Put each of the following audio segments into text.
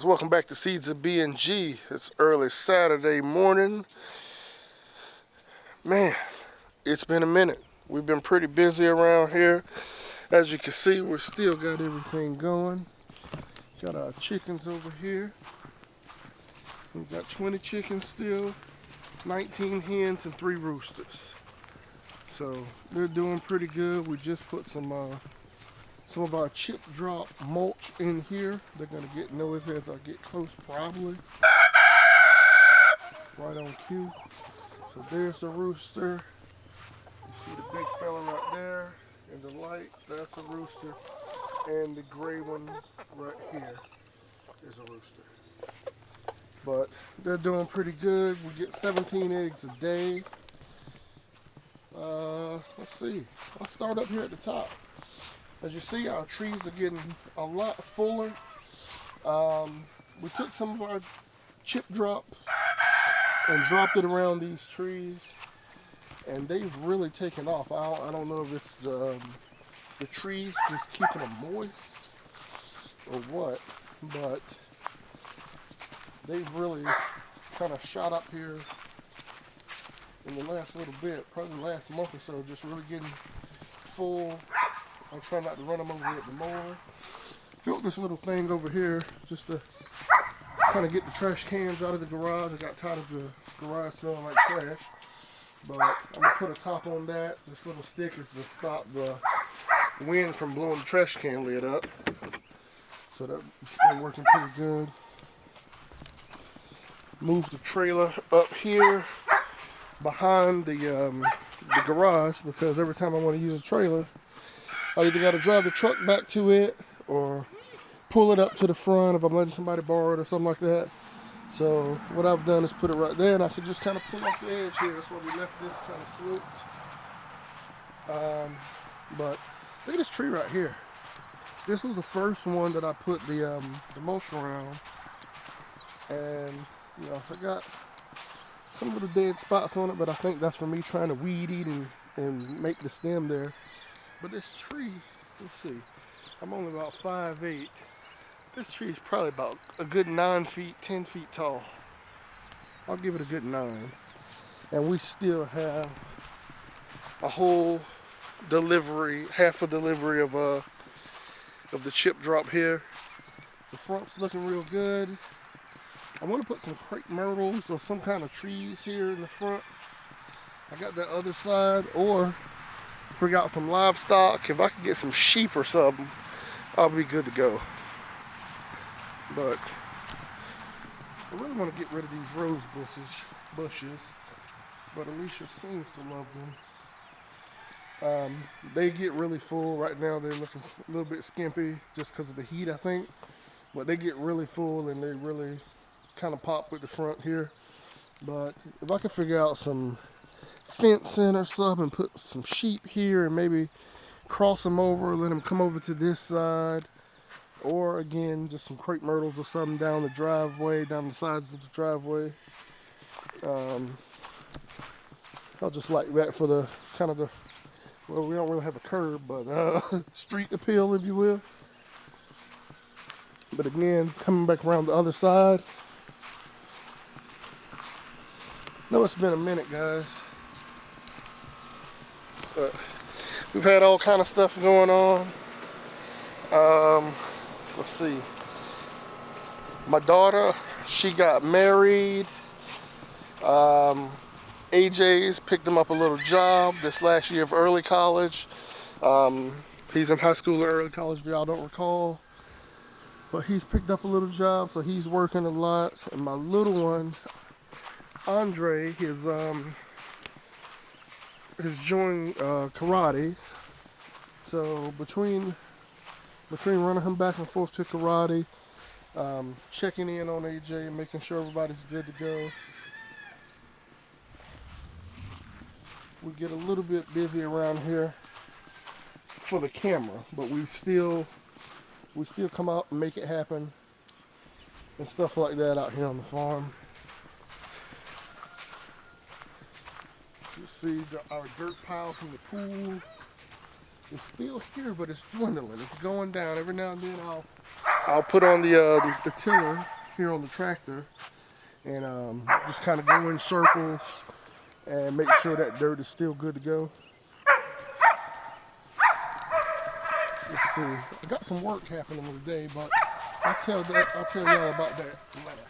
welcome back to Seeds of B&G. It's early Saturday morning. Man, it's been a minute. We've been pretty busy around here. As you can see, we're still got everything going. Got our chickens over here. We've got 20 chickens still, 19 hens and 3 roosters. So they're doing pretty good. We just put some of our chip drop mulch in here. They're gonna get noisy as I get close, probably. Right on cue. So there's the rooster. You see the big fella right there in the light. That's a rooster. And the gray one right here is a rooster. But they're doing pretty good. We get 17 eggs a day. Let's see. I'll start up here at the top. As you see, our trees are getting a lot fuller. We took some of our chip drop and dropped it around these trees, and they've really taken off. I don't know if it's the trees just keeping them moist or what, but they've really kind of shot up here in the last little bit, probably the last month or so, just really getting full. I'm trying not to run them over with the mower. Built this little thing over here just to kind of get the trash cans out of the garage. I got tired of the garage smelling like trash. But I'm going to put a top on that. This little stick is to stop the wind from blowing the trash can lid up. So that's been working pretty good. Move the trailer up here behind the garage, because every time I want to use a trailer, I either got to drive the truck back to it or pull it up to the front if I'm letting somebody borrow it or something like that. So what I've done is put it right there, and I can just kind of pull off the edge here. That's why we left this kind of sloped. But look at this tree right here. This was the first one that I put the mulch around, and I got some of the dead spots on it, but I think that's for me trying to weed eat and make the stem there. But this tree, let's see, I'm only about 5'8". This tree is probably about a good 9 feet, 10 feet tall. I'll give it a good 9. And we still have a whole delivery, half a delivery of the chip drop here. The front's looking real good. I want to put some crepe myrtles or some kind of trees here in the front. I got that other side, or figure out some livestock. If I could get some sheep or something, I'll be good to go. But I really want to get rid of these rose bushes, but Alicia seems to love them. They get really full right now. They're looking a little bit skimpy just because of the heat, I think. But they get really full and they really kind of pop with the front here. But if I could figure out some fencing or something and put some sheep here and maybe cross them over, let them come over to this side, or again just some crepe myrtles or something down the driveway, down the sides of the driveway. I'll just like that for the kind of well, we don't really have a curb, but street appeal, if you will. But again, coming back around the other side. I know it's been a minute, guys. But we've had all kind of stuff going on. Let's see. My daughter, she got married. AJ's picked him up a little job this last year of early college. He's in high school or early college, if y'all don't recall. But he's picked up a little job, so he's working a lot. And my little one, Andre, has joined karate. So between running him back and forth to karate, checking in on AJ, making sure everybody's good to go, we get a little bit busy around here for the camera, but we still come out and make it happen and stuff like that out here on the farm. You see our dirt piles from the pool. It's still here, but it's dwindling. It's going down. Every now and then I'll I'll put on the tiller here on the tractor and just kind of go in circles and make sure that dirt is still good to go. Let's see. I got some work happening today, but I'll tell y'all about that later.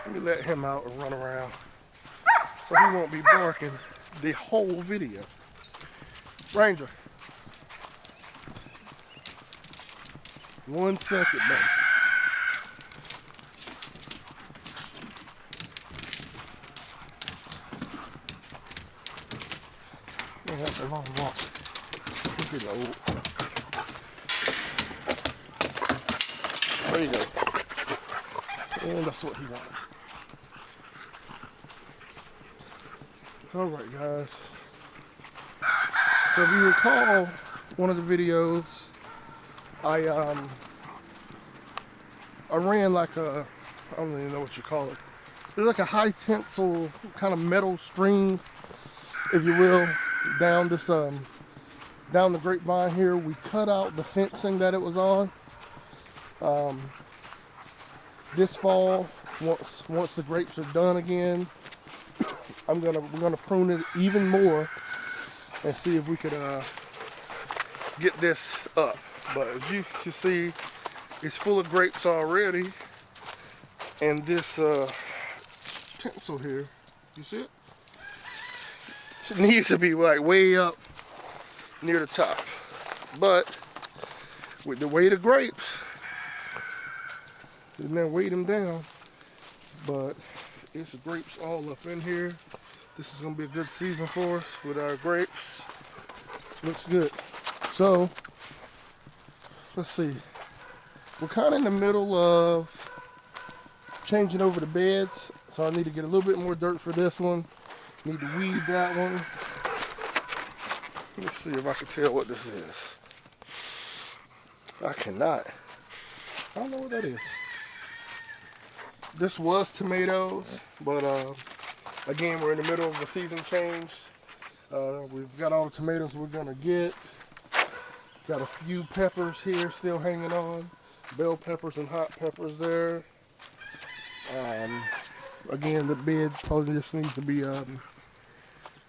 Let me let him out and run around so he won't be barking the whole video. Ranger. 1 second, baby. Man, that's a long walk. He's getting old. There you go. And that's what he wanted. Alright, guys. So if you recall one of the videos, I ran like a, I don't even know what you call it. It's like a high tensile kind of metal string, if you will, down this down the grapevine here. We cut out the fencing that it was on. This fall, once the grapes are done again, we're gonna prune it even more and see if we could get this up. But as you can see, it's full of grapes already, and this tinsel here, you see it? It needs to be like way up near the top. But with the weight of grapes, and then weight them down. But it's grapes all up in here. This is gonna be a good season for us with our grapes. Looks good. So let's see. We're kind of in the middle of changing over the beds, so I need to get a little bit more dirt for this one. Need to weed that one. Let's see if I can tell what this is. I cannot. I don't know what that is. This was tomatoes, but again, we're in the middle of the season change. We've got all the tomatoes we're gonna get. Got a few peppers here still hanging on. Bell peppers and hot peppers there. Again, the bed probably just needs to be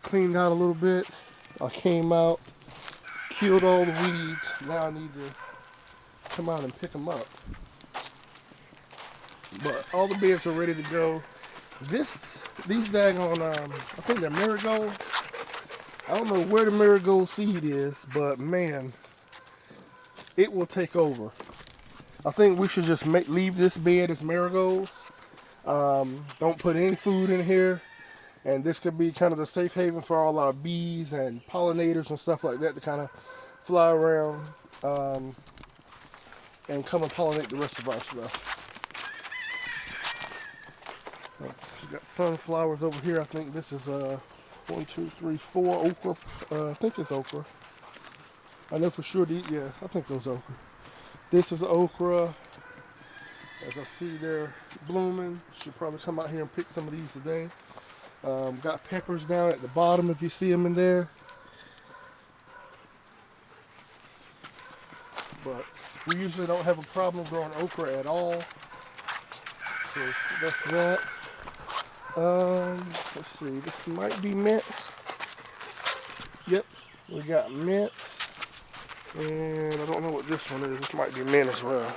cleaned out a little bit. I came out, killed all the weeds. Now I need to come out and pick them up. But all the beds are ready to go. These daggone, I think they're marigolds. I don't know where the marigold seed is, but man, it will take over. I think we should just leave this bed as marigolds. Don't put any food in here. And this could be kind of the safe haven for all our bees and pollinators and stuff like that to kind of fly around and come and pollinate the rest of our stuff. We got sunflowers over here. I think this is 1, 2, 3, 4 okra. I think it's okra. I know for sure. Yeah, I think those okra. This is okra. As I see they're blooming. Should probably come out here and pick some of these today. Got peppers down at the bottom if you see them in there. But we usually don't have a problem growing okra at all. So that's that. Let's see, this might be mint. Yep, we got mint. And I don't know what this one is. This might be mint as well.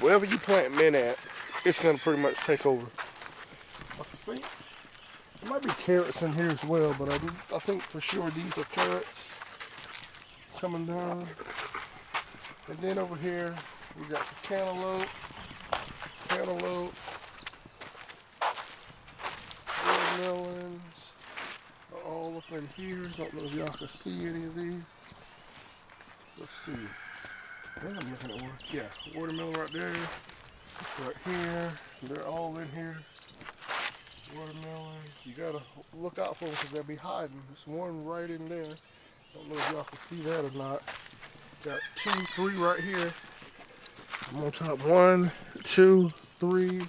Wherever you plant mint at, it's going to pretty much take over. I think there might be carrots in here as well, but I think for sure these are carrots coming down. And then over here, we got some cantaloupe, watermelons are all up in here. Don't know if y'all can see any of these. Let's see. Yeah, I'm looking at yeah, watermelon right there, right here. They're all in here. Watermelon. You gotta look out for them because they'll be hiding. There's one right in there. Don't know if y'all can see that or not. Got 2, 3 right here. I'm on top. 1, 2, 3.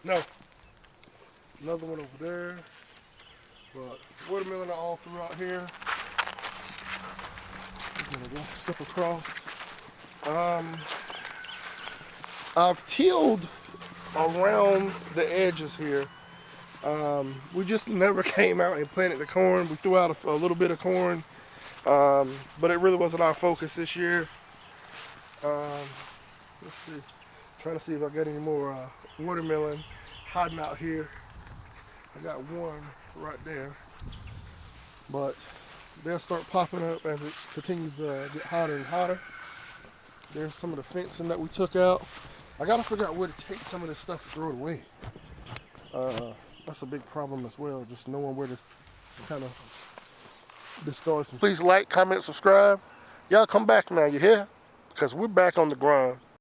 No. Another one over there. But watermelon are all throughout here. I'm gonna step across. I've tilled around the edges here. We just never came out and planted the corn. We threw out a little bit of corn, but it really wasn't our focus this year. Let's see, trying to see if I got any more watermelon hiding out here. I got one right there, but they'll start popping up as it continues to get hotter and hotter. There's some of the fencing that we took out. I gotta figure out where to take some of this stuff to throw it away. That's a big problem as well, just knowing where to kind of discard some. Please like, comment, subscribe. Y'all come back now, you hear? Because we're back on the grind.